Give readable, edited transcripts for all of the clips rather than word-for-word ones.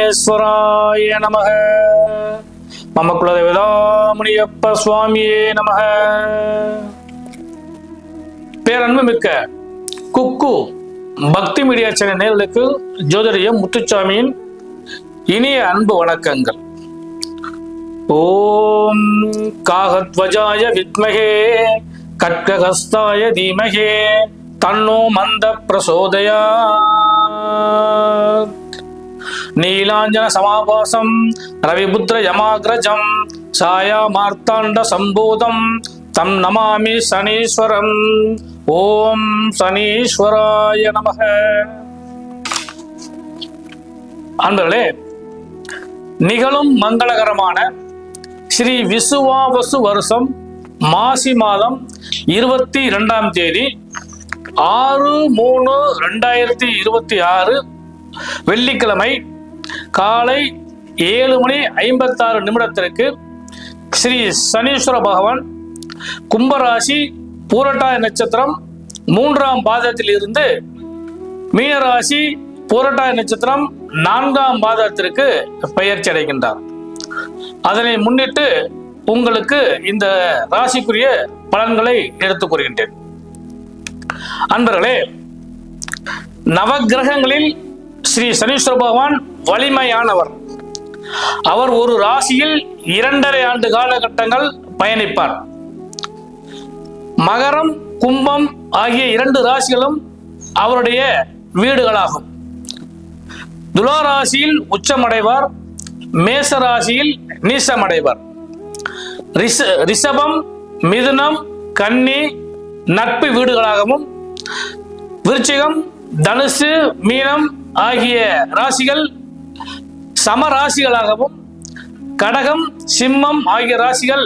விக்னேஸ்வராய நமக. மம குலதேவதாமுனியப்ப சுவாமியே நமக. பேரன்பு மிக்க குக்கு பக்தி மீடியா சேனல் நேயர்களுக்கு ஜோதிடர் முத்துசாமியின் இனிய அன்பு வணக்கங்கள். ஓம் காகத்வஜாய வித்மகே கட்கஹஸ்தாய தீமகே தன்னோ மந்த பிரசோதயாத். நீலாஞ்சன சமாபாசம் ரவிபுத்திர யமாக்ரஜம் சாயா மார்த்தாண்ட சம்பூதம் தம் நமாமி சனீஸ்வரம். ஓம் சனீஸ்வராய நமக. அன்பர்களே, நிகழும் மங்களகரமான ஸ்ரீ விசுவாவசு வருஷம் மாசி மாதம் 22ஆம் தேதி 6/3/2026 வெள்ளிக்கிழமை காலை 7:56 ஸ்ரீ சனீஸ்வர பகவான் கும்பராசி பூரட்டாதி நட்சத்திரம் 3ஆம் பாதத்தில் இருந்து மீனராசி பூரட்டாதி நட்சத்திரம் 4ஆம் பாதத்திற்கு பெயர்ச்சி அடைகின்றார். அதனை முன்னிட்டு உங்களுக்கு இந்த ராசிக்குரிய பலன்களை எடுத்துக் கூறுகின்றேன். அன்பர்களே, நவகிரகங்களில் ஸ்ரீ சனீஸ்வர பகவான் வலிமையானவர். அவர் ஒரு ராசியில் 2.5 ஆண்டு காலகட்டங்கள் பயணிப்பார். மகரம் கும்பம் ஆகிய 2 ராசிகளும் அவருடைய வீடுகளாகும். துலா ராசியில் உச்சமடைவார், மேச ராசியில் நீசமடைவார். ரிஷபம் மிதுனம் கன்னி நட்பு வீடுகளாகவும், விருச்சிகம் தனுசு மீனம் ஆகிய ராசிகள் சம ராசிகளாகவும், கடகம் சிம்மம் ஆகிய ராசிகள்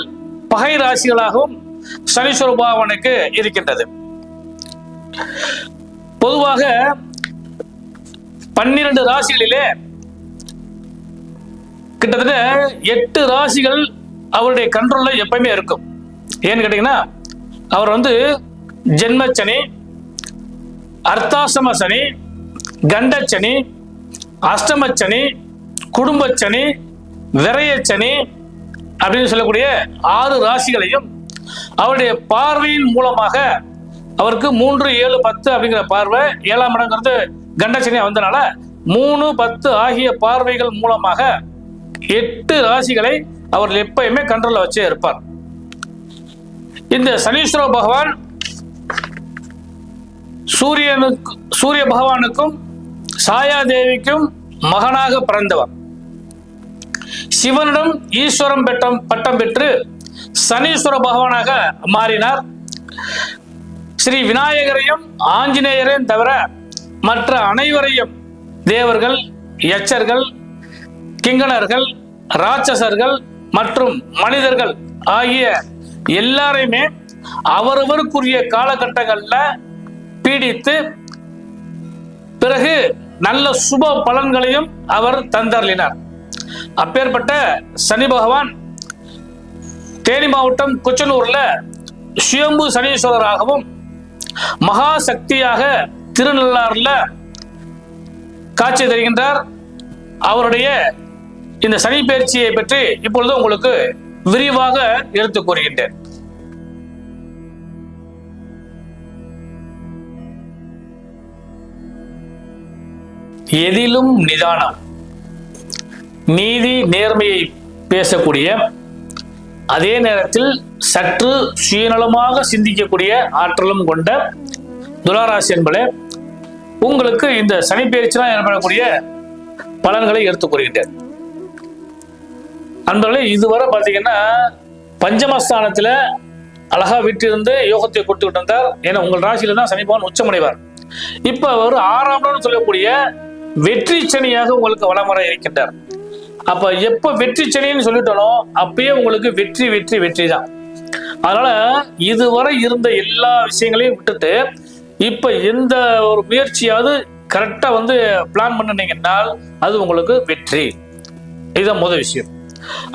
பகை ராசிகளாகவும் சனீஸ்வர பகவானுக்கு இருக்கின்றது. பொதுவாக 12 ராசிகளிலே கிட்டத்தட்ட 8 ராசிகள் அவருடைய கண்ட்ரோல்ல எப்பயுமே இருக்கும். ஏன்னு கேட்டீங்கன்னா, அவர் ஜென்மச்சனி, அர்த்தாசம சனி, கண்டச்சனி, அஷ்டமச்சனி, குடும்பச்சனி, விரயச்சனி அப்படின்னு சொல்லக்கூடிய 6 ராசிகளையும் அவருடைய பார்வையின் மூலமாக அவருக்கு 3, 7, 10 அப்படிங்கிற பார்வை, 7ஆம் இடங்கிறது கண்டச்சனியா வந்தனால 3, 10 ஆகிய பார்வைகள் மூலமாக 8 ராசிகளை அவர் எப்பயுமே கண்ட்ரோல்ல வச்சே இருப்பார். இந்த சனீஸ்வர பகவான் சூரிய பகவானுக்கும் சாயாதேவிக்கும் மகனாக பிறந்தவர். சிவனிடம் ஈஸ்வரம் பட்டம் பெற்று சனீஸ்வர பகவானாக மாறினார். ஸ்ரீ விநாயகரையும் ஆஞ்சநேயரையும் தவிர மற்ற அனைவரையும் தேவர்கள், யட்சர்கள், கிங்கணர்கள், ராட்சசர்கள் மற்றும் மனிதர்கள் ஆகிய எல்லாரையுமே அவரவருக்குரிய காலகட்டங்கள்ல பீடித்து பிறகு நல்ல சுப பலன்களையும் அவர் தந்தருளினார். அப்பேற்பட்ட சனி பகவான் தேனி மாவட்டம் குச்சனூர்ல சுயம்பு சனீஸ்வரராகவும், மகா சக்தியாக திருநள்ளாறுல காட்சி தருகின்றார். அவருடைய இந்த சனி பயிற்சியை பற்றி இப்பொழுது உங்களுக்கு விரிவாக எடுத்துக் கூறுகின்றேன். எதிலும் நிதானம், நீதி நேர்மையை பேசக்கூடிய, அதே நேரத்தில் சற்று சுயநலமாக சிந்திக்கக்கூடிய ஆற்றலும் கொண்ட துளாராசி என்பதே உங்களுக்கு இந்த சனி பயிற்சியால் ஏற்படக்கூடிய பலன்களை எடுத்துக் கூறுகின்றேன். அன்பர்களே, இதுவரை பார்த்தீங்கன்னா பஞ்சமஸ்தானத்துல அழகா வீட்டிலிருந்து யோகத்தை கொடுத்துக்கிட்டு இருந்தார். ஏன்னா உங்கள் ராசியில தான் சனி பகவான் உச்சமடைவார். இப்ப அவர் 6ஆம் இடம் சொல்லக்கூடிய வெற்றி சனியாக உங்களுக்கு வளமர இருக்கின்றார். அப்ப எப்ப வெற்றி சனின்னு சொல்லிட்டனோ அப்பயே உங்களுக்கு வெற்றி வெற்றி வெற்றி தான். அதனால இதுவரை இருந்த எல்லா விஷயங்களையும் விட்டுட்டு இப்ப எந்த ஒரு முயற்சியாவது கரெக்டா பிளான் பண்ணினீங்கன்னா அது உங்களுக்கு வெற்றி. இதுதான் முதல் விஷயம்.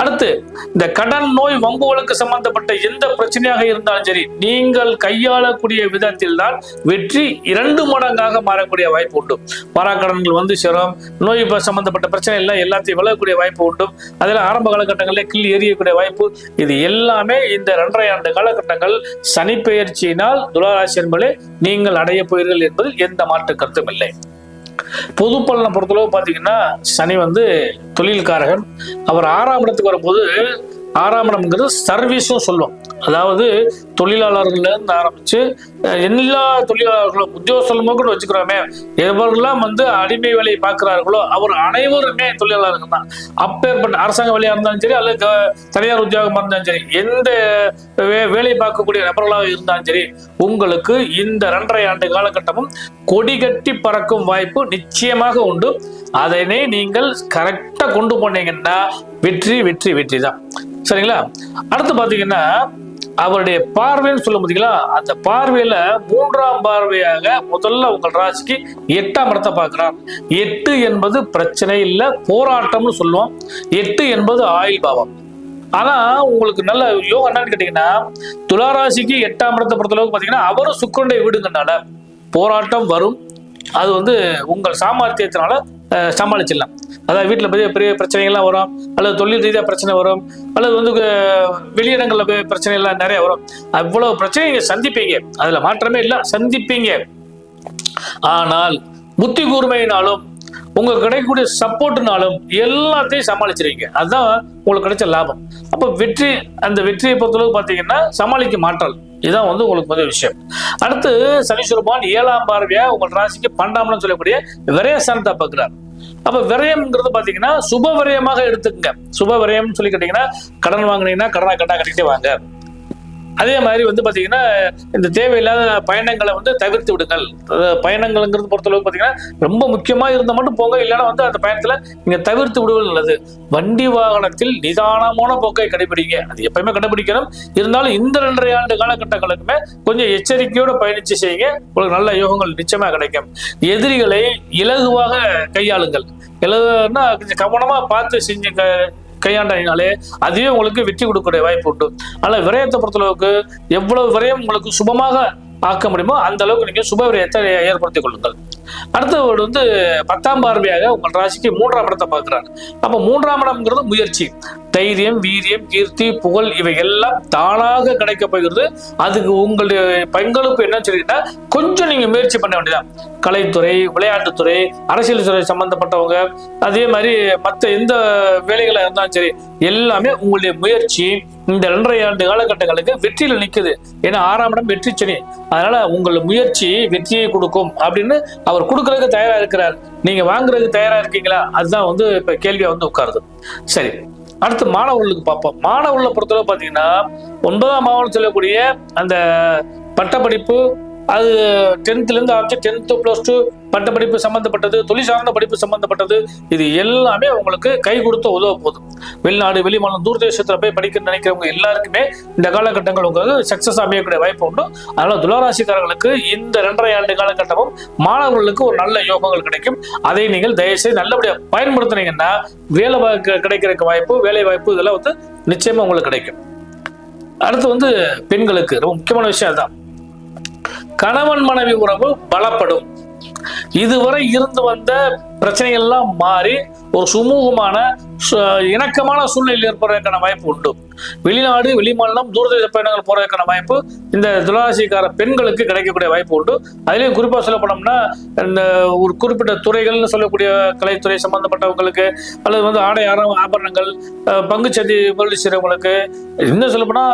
அடுத்து இந்த கடன், நோய், வம்புகளுக்கு சம்பந்தப்பட்ட எந்த பிரச்சனையாக இருந்தாலும் சரி, நீங்கள் கையாளக்கூடிய விதத்தில் தான் வெற்றி 2 மடங்காக மாறக்கூடிய வாய்ப்பு உண்டு. வாராக்கடன்கள் வந்து சேரும், நோய் சம்பந்தப்பட்ட பிரச்சனை எல்லாம் எல்லாத்தையும் விலகக்கூடிய வாய்ப்பு உண்டு. அதில் ஆரம்ப காலகட்டங்களில் கிள்ளி எறியக்கூடிய வாய்ப்பு, இது எல்லாமே இந்த 2.5 ஆண்டு காலகட்டங்கள் சனி பெயர்ச்சியினால் துளாராசி என்பதை நீங்கள் அடைய போகிறீர்கள் என்பதில் எந்த மாற்று கருத்தும் இல்லை. பொது பலனை பொறுத்தளவு பாத்தீங்கன்னா சனி வந்து தொழில்காரகன். அவர் 6ஆம் இடத்துக்கு வரும்போது, 6ஆம் இடம்ங்கிறது சர்வீஸும் சொல்லுவோம். அதாவது தொழிலாளர்கள்ல இருந்து ஆரம்பிச்சு எல்லா தொழிலாளர்களும் உத்தியோகஸ்தலமும் கூட வச்சுக்கிறோமே, எவரெல்லாம் வந்து அடிமை வேலையை பார்க்கிறார்களோ அவர் அனைவருமே தொழிலாளர்கள் தான். அப்பேற்பட்ட அரசாங்க வேலையா இருந்தாலும் சரி, அல்லது தனியார் உத்தியோகமா இருந்தாலும் சரி, எந்த வேலை பார்க்கக்கூடிய நபர்களாக இருந்தாலும் சரி, உங்களுக்கு இந்த 2.5 ஆண்டு காலகட்டமும் கொடி கட்டி பறக்கும் வாய்ப்பு நிச்சயமாக உண்டு. அதனை நீங்கள் கரெக்டா கொண்டு போனீங்கன்னா வெற்றி வெற்றி வெற்றி தான். சரிங்களா? அடுத்து பாத்தீங்கன்னா அவருடைய பார்வைன்னு சொல்ல முடியுங்களா, அந்த பார்வையில 3ஆம் பார்வையாக முதல்ல உங்கள் ராசிக்கு 8ஆம் இடத்தை பார்க்கிறார். 8 என்பது பிரச்சனை இல்ல, போராட்டம்னு சொல்லுவோம். 8 என்பது ஆயுள் பாவம். ஆனா உங்களுக்கு நல்ல யோகம் என்னன்னு கேட்டீங்கன்னா, துளாராசிக்கு 8ஆம் இடத்தை பொறுத்தளவுக்கு பாத்தீங்கன்னா அவரும் சுக்கிரனுடைய வீடுங்கனால போராட்டம் வரும். அது வந்து உங்கள் சாமர்த்தியத்தினால சமாளிச்சிடலாம். அதாவது வீட்டில் பெரிய பெரிய பிரச்சனைகள்லாம் வரும், அல்லது தொழில் ரீதியாக பிரச்சனை வரும், அல்லது வந்து வெளியிடங்களில் பிரச்சனை எல்லாம் நிறைய வரும். அவ்வளவு பிரச்சனை நீங்க சந்திப்பீங்க, அதுல மாற்றமே இல்லை, சந்திப்பீங்க. ஆனால் புத்தி கூர்மையினாலும் உங்களுக்கு கிடைக்கக்கூடிய சப்போர்ட்னாலும் எல்லாத்தையும் சமாளிச்சிருவீங்க. அதுதான் உங்களுக்கு கிடைச்ச லாபம். அப்போ வெற்றி, அந்த வெற்றியை பொறுத்தளவுக்கு பார்த்தீங்கன்னா சமாளிக்க மாற்றல், இதுதான் வந்து உங்களுக்கு முதல் விஷயம். அடுத்து சனீஸ்வர பகவான் 7ஆம் பார்வையா உங்கள் ராசிக்கு 12ஆம்னு சொல்லக்கூடிய விரயஸ்தானத்தை பார்க்கிறார். அப்ப விரயம்ங்கிறது பாத்தீங்கன்னா சுப விரயமாக எடுத்துக்கங்க. சுப விரயம்னு சொல்லி கேட்டீங்கன்னா, கடன் வாங்கினீங்கன்னா கடனா கட்டிட்டே வாங்க. அதே மாதிரி வந்து பாத்தீங்கன்னா இந்த தேவையில்லாத பயணங்களை வந்து தவிர்த்து விடுங்கள். பயணங்கள்ங்கிறது பொறுத்தளவுக்கு பாத்தீங்கன்னா ரொம்ப முக்கியமா இருந்தா மட்டும் போங்க, இல்லைன்னா வந்து அந்த பயணத்துல நீங்க தவிர்த்து விடுவது நல்லது. வண்டி வாகனத்தில் நிதானமான போக்கை கடைபிடிங்க, அது எப்பயுமே கடைபிடிக்கணும். இருந்தாலும் இந்த 2.5 ஆண்டு காலகட்டங்களுக்குமே கொஞ்சம் எச்சரிக்கையோட பயணிச்சு செய்யுங்க, உங்களுக்கு நல்ல யோகங்கள் நிச்சயமா கிடைக்கும். எதிரிகளை இலகுவாக கையாளுங்கள். இலகுனா கொஞ்சம் கவனமா பார்த்து செஞ்சுங்க, கையாண்டாலே அதுவே உங்களுக்கு வெற்றி கொடுக்கக்கூடிய வாய்ப்பு உண்டு. ஆனால் விரயத்தை பொறுத்தளவுக்கு எவ்வளவு விரயம் உங்களுக்கு சுபமாக ஆக்க முடியுமோ அந்த அளவுக்கு நீங்க சுப விரயத்தை ஏற்படுத்திக் கொள்ளுங்கள். அடுத்தவர் வந்து 10ஆம் பார்வையாக உங்கள் ராசிக்கு 3ஆம் இடத்தை பார்க்கிறார். அப்ப 3ஆம் இடம்ங்கிறது முயற்சி, தைரியம், வீரியம், கீர்த்தி, புகழ் இவை எல்லாம் தானாக கிடைக்க போகிறது. அதுக்கு உங்களுடைய பங்களிப்பு என்னன்னு சொல்லிட்டா கொஞ்சம் நீங்க முயற்சி பண்ண வேண்டியதான். கலைத்துறை, விளையாட்டுத்துறை, அரசியல் துறை சம்பந்தப்பட்டவங்க, அதே மாதிரி மற்ற எந்த வேலைகளா இருந்தாலும் சரி, எல்லாமே உங்களுடைய முயற்சி இந்த 2.5 ஆண்டு காலகட்டங்களுக்கு வெற்றியில நிக்குது. ஏன்னா 6ஆம் இடம் வெற்றி சனி, அதனால உங்கள் முயற்சி வெற்றியை கொடுக்கும் அப்படின்னு அவர் கொடுக்கறதுக்கு தயாரா இருக்கிறார். நீங்க வாங்குறதுக்கு தயாரா இருக்கீங்களா, அதுதான் வந்து இப்ப கேள்வியா வந்து உட்காருது. சரி, அடுத்து மாணவர்களுக்கு பார்ப்போம். மாணவர்களை பொறுத்தளவு பாத்தீங்கன்னா 9ஆம் மாவட்டம் சொல்லக்கூடிய அந்த பட்டப்படிப்பு, அது 10th இருந்து ஆரம்பிச்சு 10th +2 பட்டப்படிப்பு சம்பந்தப்பட்டது, தொழில் சார்ந்த படிப்பு சம்பந்தப்பட்டது, இது எல்லாமே உங்களுக்கு கை கொடுத்து உதவ போதும். வெளிநாடு, வெளிமாநிலம், தூர்தேசத்துல போய் படிக்க நினைக்கிறவங்க எல்லாருக்குமே இந்த காலகட்டங்கள் உங்களுக்கு சக்சஸ் அமையக்கூடிய வாய்ப்பு உண்டு. அதனால துளாராசிக்காரர்களுக்கு இந்த 2.5 ஆண்டு காலகட்டமும் மாணவர்களுக்கு ஒரு நல்ல யோகங்கள் கிடைக்கும். அதை நீங்கள் தயவுசெய்து நல்லபடியாக பயன்படுத்தினீங்கன்னா வேலை கிடைக்கிறதுக்கு வாய்ப்பு, வேலை வாய்ப்பு இதெல்லாம் வந்து நிச்சயமா உங்களுக்கு கிடைக்கும். அடுத்து வந்து பெண்களுக்கு ரொம்ப முக்கியமான விஷயம் அதுதான், கணவன் மனைவி உறவு பலப்படும். இதுவரை இருந்து வந்த பிரச்சனைகள் எல்லாம் மாறி ஒரு சுமூகமான இணக்கமான சூழ்நிலை ஏற்படுவதற்கான வாய்ப்பு உண்டு. வெளிநாடு, வெளிமாநிலம், தூரதேச பயணங்கள் போறதுக்கான வாய்ப்பு இந்த துளாராசிக்கார பெண்களுக்கு கிடைக்கக்கூடிய வாய்ப்பு உண்டு. அதுலயும் குறிப்பா சொல்ல போனோம்னா இந்த ஒரு குறிப்பிட்ட துறைகள்னு சொல்லக்கூடிய கலைத்துறை சம்பந்தப்பட்டவங்களுக்கு, அல்லது வந்து ஆடை ஆபரணங்கள், பங்குச்சந்தை முதலீடு செய்யறவங்களுக்கு, இன்னும் சொல்ல போனா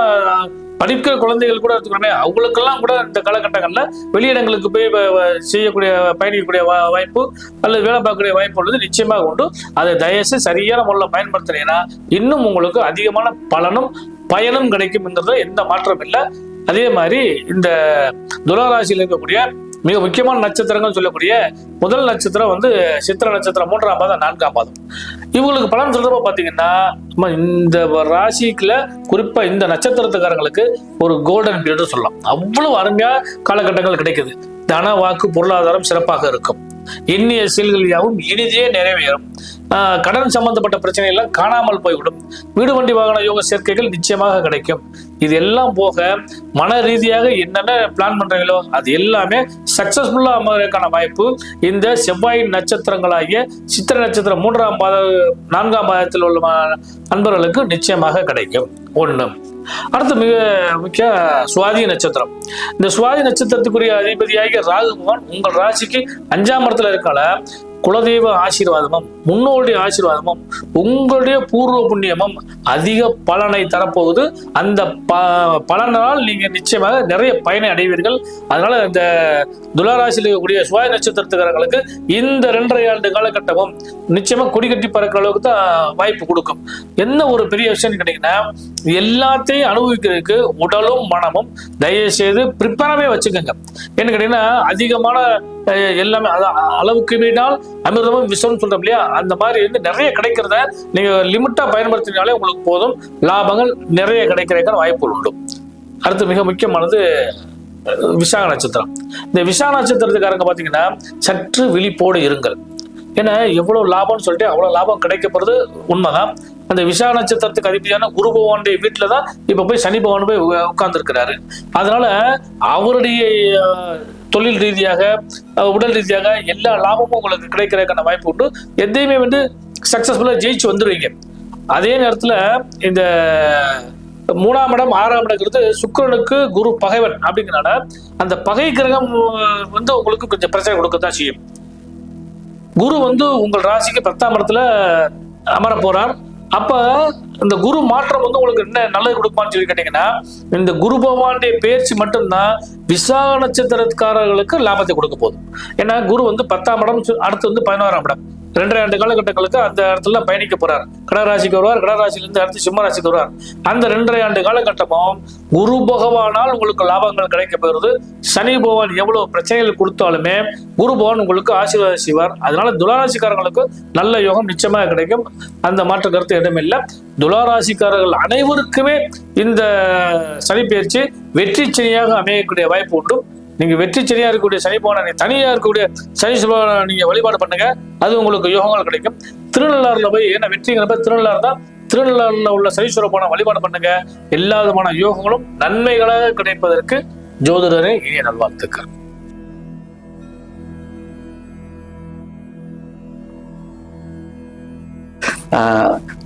படிக்கிற குழந்தைகள் கூட எடுத்துக்கிறோமே, அவங்களுக்கெல்லாம் கூட இந்த காலகட்டங்களில் வெளியிடங்களுக்கு போய் செய்யக்கூடிய, பயணிக்கக்கூடிய வாய்ப்பு அல்லது வேலை பார்க்கக்கூடிய வாய்ப்பு உள்ளது நிச்சயமாக உண்டு. அதை தயவுசெய்து சரியான முறையில் பயன்படுத்தினீங்கன்னா இன்னும் உங்களுக்கு அதிகமான பலனும் பயனும் கிடைக்கும்ங்கிறதுல எந்த மாற்றம் இல்லை. அதே மாதிரி இந்த துளாராசியில் இருக்கக்கூடிய மிக முக்கியமான நட்சத்திரங்கள் சொல்லக்கூடிய முதல் நட்சத்திரம் வந்து சித்திர நட்சத்திரம், 3ஆம் பாதம், 4ஆம் பாதம். இவங்களுக்கு பலன் சொல்றப்ப பாத்தீங்கன்னா இந்த ராசிக்குள்ள குறிப்பா இந்த நட்சத்திரத்துக்காரங்களுக்கு ஒரு கோல்டன் பீரியட் சொல்லலாம். அவ்வளவு அருமையா காலகட்டங்கள் கிடைக்குது. தன, வாக்கு, பொருளாதாரம் சிறப்பாக இருக்கும். எண்ணிய செயல்கள் யாவும் இனிதே நிறைவேறும். கடன் சம்பந்தப்பட்ட பிரச்சனை எல்லாம் காணாமல் போய்விடும். வீடு வண்டி வாகன யோக சேர்க்கைகள் நிச்சயமாக கிடைக்கும். இது எல்லாம் போக மன ரீதியாக என்னென்ன பிளான் பண்றீங்களோ அது எல்லாமே சக்சஸ்ஃபுல்லா அமைவதற்கான வாய்ப்பு இந்த செவ்வாயின் நட்சத்திரங்களாகிய சித்திரை நட்சத்திரம் 3ஆம் பாத 4ஆம் பாதத்தில் உள்ள நண்பர்களுக்கு நிச்சயமாக கிடைக்கும். ஒண்ணு. அடுத்து மிக முக்கிய சுவாதி நட்சத்திரம். இந்த சுவாதி நட்சத்திரத்துக்குரிய அதிபதியாகிய ராகு பகவான் உங்கள் ராசிக்கு 5ஆம் இடத்துல இருக்கால குலதெய்வ ஆசீர்வாதமும் முன்னோருடைய ஆசீர்வாதமும் உங்களுடைய பூர்வ புண்ணியமும் அதிக பலனை தரப்போகுது. அந்த பலனால் நீங்க நிச்சயமாக நிறைய பயனை அடைவீர்கள். அதனால இந்த துளாராசியில் இருக்கக்கூடிய சுவாதி நட்சத்திரத்துக்காரங்களுக்கு இந்த 2.5 ஆண்டு காலகட்டமும் நிச்சயமா கொடி கட்டி பறக்கிற அளவுக்கு தான் வாய்ப்பு கொடுக்கும். என்ன ஒரு பெரிய விஷயம் கேட்டீங்கன்னா, எல்லாத்தையும் அனுபவிக்கிறதுக்கு உடலும் மனமும் தயவு செய்து ப்ரிப்பேராகவே வச்சுக்கோங்க. என்ன கேட்டீங்கன்னா, அதிகமான எல்லாமே அளவுக்கு மீறினால் அமிர்தமும் விஷம்னு சொல்றோம் இல்லையா, அந்த மாதிரி நிறைய கிடைக்கிறத நீங்க லிமிட்டா பயன்படுத்தினாலே உங்களுக்கு போதும். லாபங்கள் நிறைய கிடைக்கிறதுக்கான வாய்ப்புகள் உண்டு. அடுத்து மிக முக்கியமானது விசாக நட்சத்திரம். இந்த விசாக நட்சத்திரத்துக்காரங்க பாத்தீங்கன்னா சற்று விழிப்போடு இருங்கள். ஏன்னா எவ்வளவு லாபம்னு சொல்லிட்டு அவ்வளவு லாபம் கிடைக்கப்படுறது உண்மைதான். அந்த விசாக நட்சத்திரத்துக்கு அதிபதியான குரு பகவானுடைய வீட்டுல தான் இப்ப போய் சனி பகவான் போய் உட்கார்ந்து இருக்கிறாரு. அதனால அவருடைய தொழில் ரீதியாக உடல் ரீதியாக எல்லா லாபமும் உங்களுக்கு கிடைக்கிறதுக்கான வாய்ப்பு உண்டு. எதையுமே சக்சஸ்ஃபுல்லா ஜெயிச்சு வந்துடுவீங்க. அதே நேரத்துல இந்த 3ஆம் இடம் 6ஆம் இடங்கிறது சுக்கிரனுக்கு குரு பகைவன் அப்படிங்கிறனால அந்த பகை கிரகம் உங்களுக்கு கொஞ்சம் பிரச்சனை கொடுக்கத்தான் செய்யும். குரு உங்கள் ராசிக்கு 10ஆம் இடத்துல அமர போறார். அப்ப இந்த குரு மாற்றம் உங்களுக்கு என்ன நல்லது கொடுப்பான்னு சொல்லி கேட்டீங்கன்னா, இந்த குரு பகவானுடைய பயிற்சி மட்டும்தான் விசாக நட்சத்திரக்காரர்களுக்கு லாபத்தை கொடுக்க போதும். ஏன்னா குரு 10ஆம் இடம், அடுத்து 11ஆம் இடம், 2.5 ஆண்டு காலகட்டங்களுக்கு அந்த இடத்துல பயணிக்க போறார். கடகராசிக்கு வருவார். கடகராசிலிருந்து அடுத்து சிம்ம ராசிக்கு வருவார். அந்த 2.5 ஆண்டு காலகட்டமும் குரு பகவானால் உங்களுக்கு லாபங்கள் கிடைக்க போகிறது. சனி பகவான் எவ்வளவு பிரச்சனைகள் கொடுத்தாலுமே குரு பகவான் உங்களுக்கு ஆசீர்வாதம் செய்வார். அதனால துளாராசிக்காரர்களுக்கு நல்ல யோகம் நிச்சயமாக கிடைக்கும். அந்த மாற்று கருத்து இடமில்லை. துளாராசிக்காரர்கள் அனைவருக்குமே இந்த சனி பயிற்சி வெற்றி சனியாக அமையக்கூடிய வாய்ப்பு உண்டு. நீங்க வெற்றி சனியா இருக்கக்கூடிய சனி பகவானை தனியா இருக்கக்கூடிய சனி பகவானை நீங்க வழிபாடு பண்ணுங்க, அது உங்களுக்கு யோகங்கள் கிடைக்கும். திருநள்ளாறுல போய், ஏன்னா வெற்றிங்கிறப்ப திருநள்ளாறு தான், திருநள்ளாறுல உள்ள சனீஸ்வர பகவானை வழிபாடு பண்ணுங்க. எல்லா விதமான யோகங்களும் நன்மைகளாக கிடைப்பதற்கு ஜோதிடரே இனிய நல்வாழ்த்துக்கள்.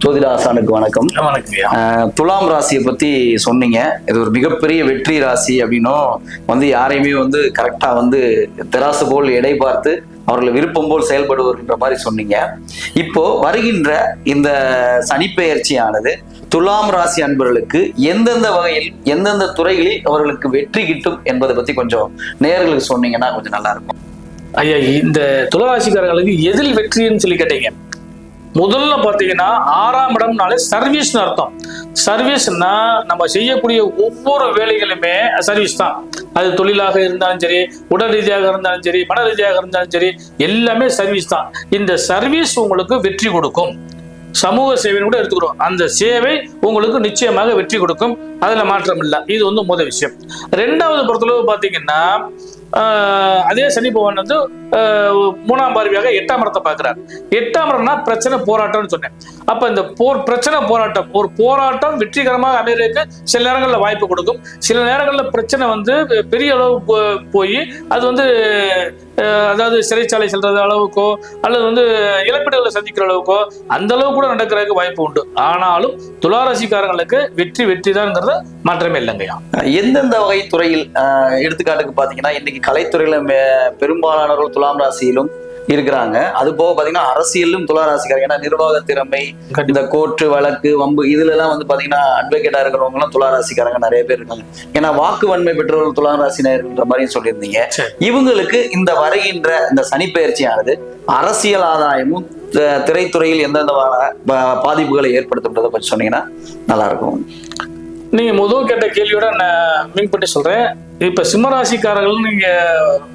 ஜோதிட ஆசானுக்கு வணக்கம். துலாம் ராசியை பத்தி சொன்னீங்க. இது ஒரு மிகப்பெரிய வெற்றி ராசி அப்படின்னும் யாரையுமே கரெக்டா தெராசு போல் எடை பார்த்து அவர்களை விருப்பம் போல் செயல்படுவர்ன்ற மாதிரி சொன்னீங்க. இப்போ வருகின்ற இந்த சனிப்பெயர்ச்சியானது துலாம் ராசி அன்பர்களுக்கு எந்தெந்த வகையில் எந்தெந்த துறைகளில் அவர்களுக்கு வெற்றி கிட்டும் என்பதை பத்தி கொஞ்சம் நேயர்களுக்கு சொன்னீங்கன்னா கொஞ்சம் நல்லா இருக்கும். ஐயா, இந்த துளாராசிக்காரர்களுக்கு எதில் வெற்றின்னு சொல்லி கேட்டீங்க. முதல்ல பாத்தீங்கன்னா 6ஆம் இடம்னாலே சர்வீஸ்னு அர்த்தம். சர்வீஸ்னா நம்ம செய்யக்கூடிய ஒவ்வொரு வேலைகளுமே சர்வீஸ் தான். அது தொழிலாக இருந்தாலும் சரி, உடல் ரீதியாக இருந்தாலும் சரி, மன ரீதியாக இருந்தாலும் சரி, எல்லாமே சர்வீஸ் தான். இந்த சர்வீஸ் உங்களுக்கு வெற்றி கொடுக்கும். சமூக சேவைன்னு கூட எடுத்துக்கிறோம். அந்த சேவை உங்களுக்கு நிச்சயமாக வெற்றி கொடுக்கும். அதுல மாற்றம் இல்லை. இது முதல் விஷயம். 2வது பொறுத்தளவு பாத்தீங்கன்னா, அதே சனி பகவான் 3ஆம் பார்வையாக 8ஆம் இடத்தை பார்க்கிறார். 8ஆம் இடம்னா பிரச்சனை போராட்டம்னு சொன்னேன். அப்ப இந்த பிரச்சனை போராட்டம், ஒரு போராட்டம் வெற்றிகரமாக அமைறதுக்கு சில நேரங்கள்ல வாய்ப்பு கொடுக்கும். சில நேரங்கள்ல பிரச்சனை பெரிய அளவு போய் அது அதாவது சிறைச்சாலை செல்றது அளவுக்கோ அல்லது இழப்பீடுகளை சந்திக்கிற அளவுக்கோ அந்த அளவு கூட நடக்கிறதுக்கு வாய்ப்பு உண்டு. ஆனாலும் துளாராசிக்காரங்களுக்கு வெற்றி வெற்றிதான்ங்கிறத மாற்றமே இல்லைங்கய்யா. எந்தெந்த வகை துறையில் எடுத்துக்காட்டுக்கு பாத்தீங்கன்னா, இன்னைக்கு கலைத்துறையில பெரும்பாலானவர்கள் துலாம் ராசியிலும் இருக்கிறாங்க. அது போக பாத்தீங்கன்னா அரசியலும் துளாராசிக்காரங்க. ஏன்னா நிர்வாக திறமை, இந்த கோர்ட்டு வழக்கு வம்பு இதுல எல்லாம் பாத்தீங்கன்னா அட்வொகேட்டா இருக்கிறவங்க எல்லாம் துளாராசிக்காரங்க நிறைய பேர் இருக்காங்க. ஏன்னா வாக்கு வன்மை பெற்றவர்கள் துளாராசினர்ன்ற மாதிரி சொல்லியிருந்தீங்க. இவங்களுக்கு இந்த வருகின்ற இந்த சனிப்பெயர்ச்சியானது அரசியல் ஆதாயமும் திரைத்துறையில் எந்தெந்த பாதிப்புகளை ஏற்படுத்துன்றதை பற்றி சொன்னீங்கன்னா நல்லா இருக்கும். நீங்க முதல் கேட்ட கேள்வியோட நான் மீன் பண்ணி சொல்றேன். இப்ப சிம்மராசிக்காரர்கள் நீங்க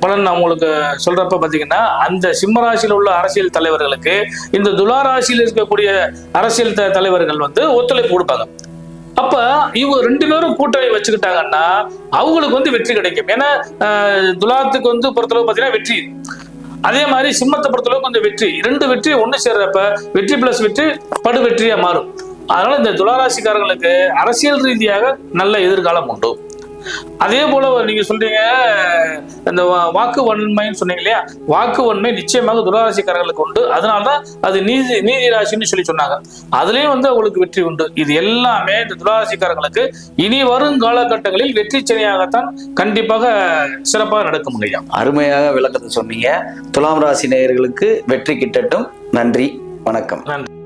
பலன் நான் உங்களுக்கு சொல்றப்ப பாத்தீங்கன்னா, அந்த சிம்மராசியில் உள்ள அரசியல் தலைவர்களுக்கு இந்த துளாராசியில் இருக்கக்கூடிய அரசியல் தலைவர்கள் ஒத்துழைப்பு கொடுப்பாங்க. அப்ப இவங்க 2 பேரும் கூட்டணி வச்சுக்கிட்டாங்கன்னா அவங்களுக்கு வெற்றி கிடைக்கும். ஏன்னா துலாத்துக்கு பொறுத்தளவு பாத்தீங்கன்னா வெற்றி. அதே மாதிரி சிம்மத்தை பொறுத்தளவுக்கு அந்த வெற்றி, 2 வெற்றி ஒண்ணு சேர்றப்ப வெற்றி பிளஸ் வெற்றி படு வெற்றியா மாறும். அதனால இந்த துளாராசிக்காரங்களுக்கு அரசியல் ரீதியாக நல்ல எதிர்காலம் உண்டு. அதே போல நீங்க சொல்றீங்க இந்த வாக்கு வன்மைன்னு சொன்னீங்க இல்லையா, வாக்கு வன்மை நிச்சயமாக துளாராசிக்காரர்களுக்கு உண்டு. அதனாலதான் அது நீதி ராசின்னு சொன்னாங்க. அதுலயும் அவங்களுக்கு வெற்றி உண்டு. இது எல்லாமே இந்த துளாராசிக்காரங்களுக்கு இனி வரும் காலகட்டங்களில் வெற்றி சனியாகத்தான் கண்டிப்பாக சிறப்பாக நடக்கும். அருமையாக விளக்கத்தை சொன்னீங்க. துலாம் ராசி நேயர்களுக்கு வெற்றி கிட்டட்டும். நன்றி, வணக்கம். நன்றி.